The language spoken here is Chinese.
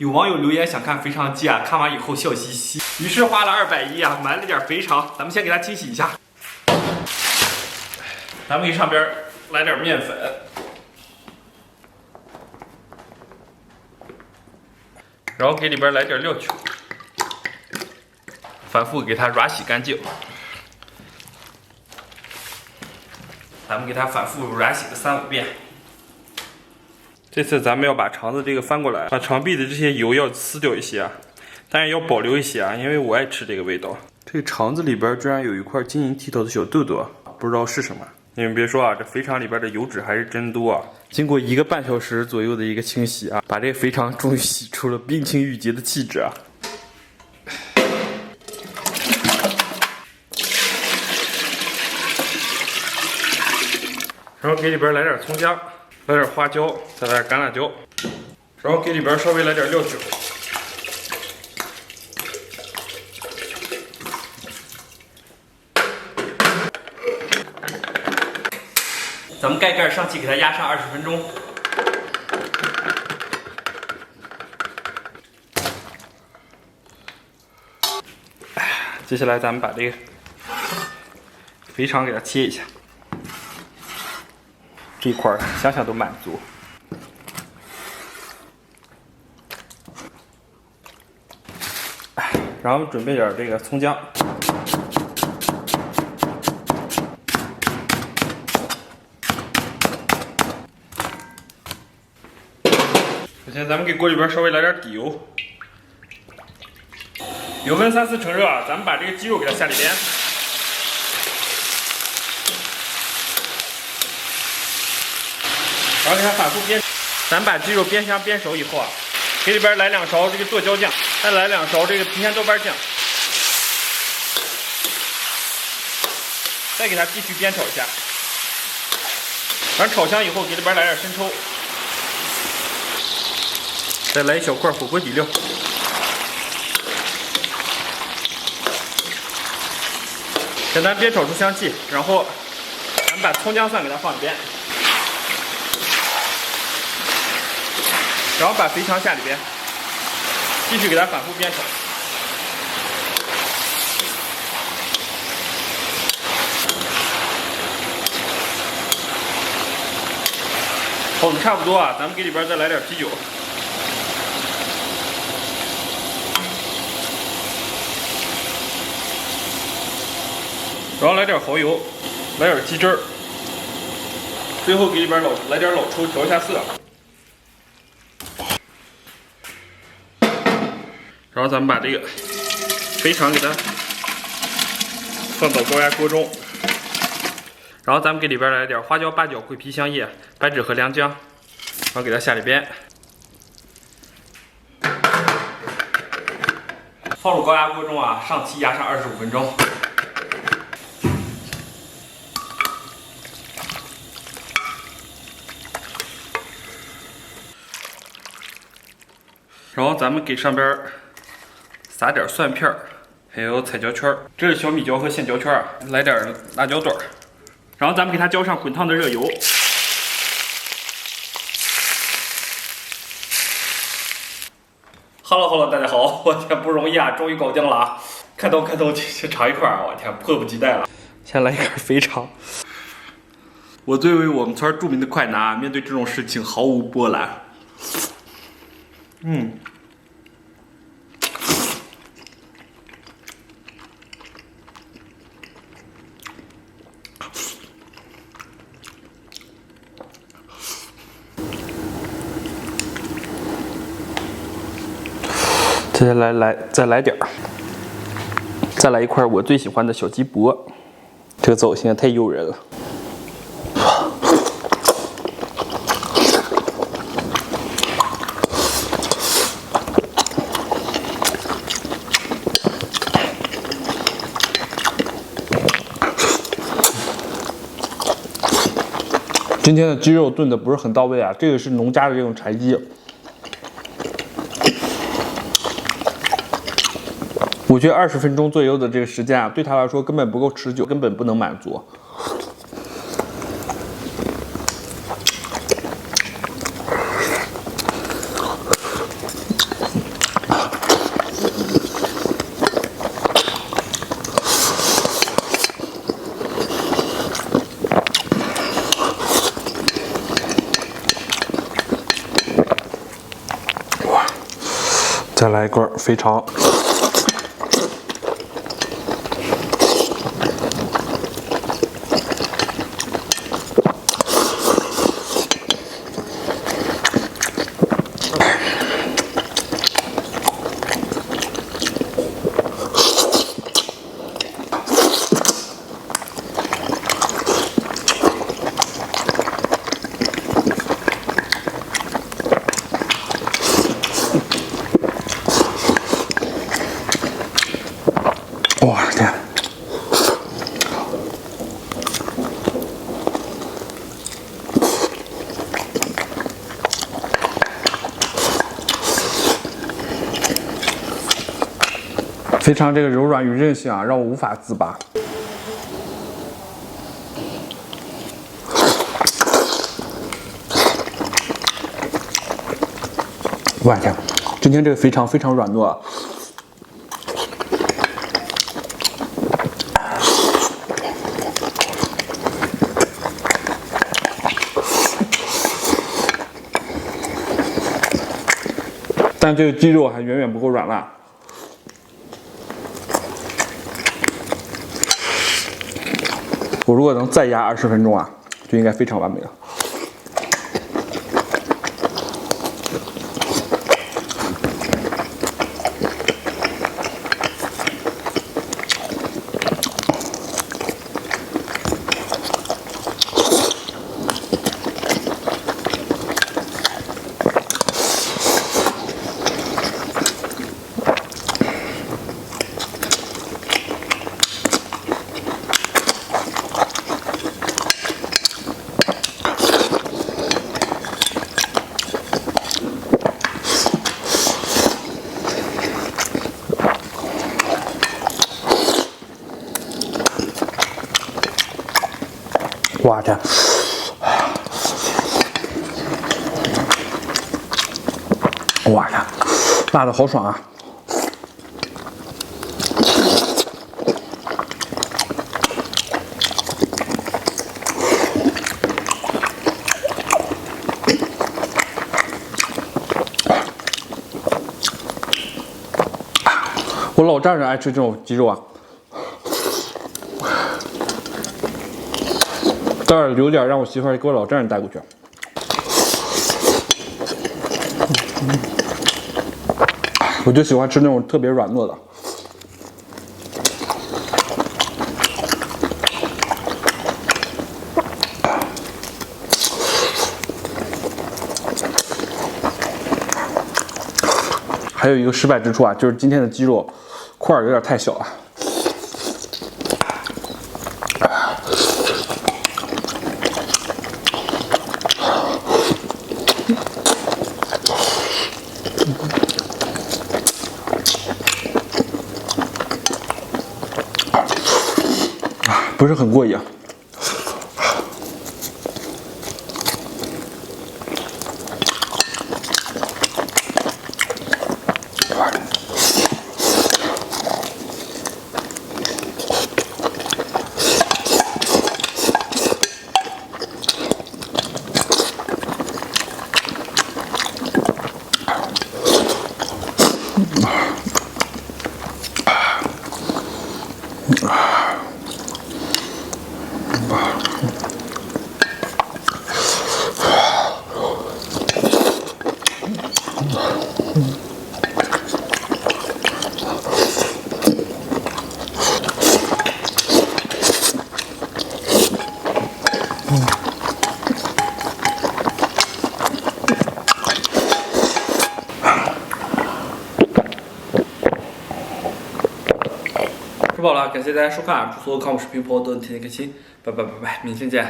有网友留言想看肥肠鸡啊，看完以后笑嘻嘻，于是花了210啊，买了点肥肠，咱们先给它清洗一下。咱们给上边来点面粉，然后给里边来点料酒，反复给它软洗干净。咱们给它反复软洗个3、5遍。这次咱们要把肠子这个翻过来，把肠壁的这些油要撕掉一些啊，但是要保留一些啊，因为我爱吃这个味道。这个肠子里边居然有一块晶莹剔透的小豆豆，不知道是什么。你们别说啊，这肥肠里边的油脂还是真多啊！经过1个半小时左右的一个清洗啊，把这个肥肠终于洗出了冰清玉洁的气质啊！然后给里边来点葱姜，来点花椒，再来点干辣椒，然后给里边稍微来点料酒。咱们盖盖上气，给它压上20分钟。接下来咱们把这个肥肠给它切一下，这一块想想都满足。然后准备点这个葱姜。首先，咱们给锅里边稍微来点底油，油温3、4成热啊，咱们把这个鸡肉给它下里边，然后给它反复煸。咱们把鸡肉煸香煸熟以后啊，给里边来2勺这个剁椒酱，再来2勺这个郫县豆瓣酱，再给它继续煸炒一下。然后炒香以后，给里边来点生抽。再来1小块火锅底料，简单煸炒出香气，然后咱们把葱姜蒜给它放里边，然后把肥肠下里边，继续给它反复煸炒。炒的差不多啊，咱们给里边再来点啤酒。然后来点蚝油，来点鸡汁儿，最后给里边来点老抽调一下色。然后咱们把这个肥肠给它放到高压锅中，然后咱们给里边来点花椒、八角、桂皮、香叶、白芷和良姜，然后给它下里边，放入高压锅中啊，上气压上25分钟。然后咱们给上边撒点蒜片，还有彩椒圈，这是小米椒和线椒圈，来点辣椒段，然后咱们给它浇上滚烫的热油。Hello， 大家好，我天不容易啊，终于搞定了啊！看到先尝一块啊，我天迫不及待了。先来一根肥肠。我作为我们村著名的快男，面对这种事情毫无波澜。接下来再来点儿，再来一块我最喜欢的小鸡脖，这个造型太诱人了。今天的鸡肉炖的不是很到位啊，这个是农家的这种柴鸡。我觉得20分钟左右的这个时间啊，对他来说根本不够持久，根本不能满足。再来一根肥肠。哇天！肥肠这个柔软与韧性啊，让我无法自拔。我天，今天这个肥肠非常软糯啊。但这个鸡肉还远远不够软烂。我如果能再压20分钟啊，就应该非常完美了。哇天！哇天，辣的好爽啊！我老丈人爱吃这种鸡肉啊。待会儿留点让我媳妇儿给我老丈人带过去。我就喜欢吃那种特别软糯的。还有一个失败之处啊，就是今天的鸡肉块儿有点太小了。不是很过瘾。吃饱了，感谢大家收看，祝所有看我视频朋友都能天天开心，拜拜，明天见。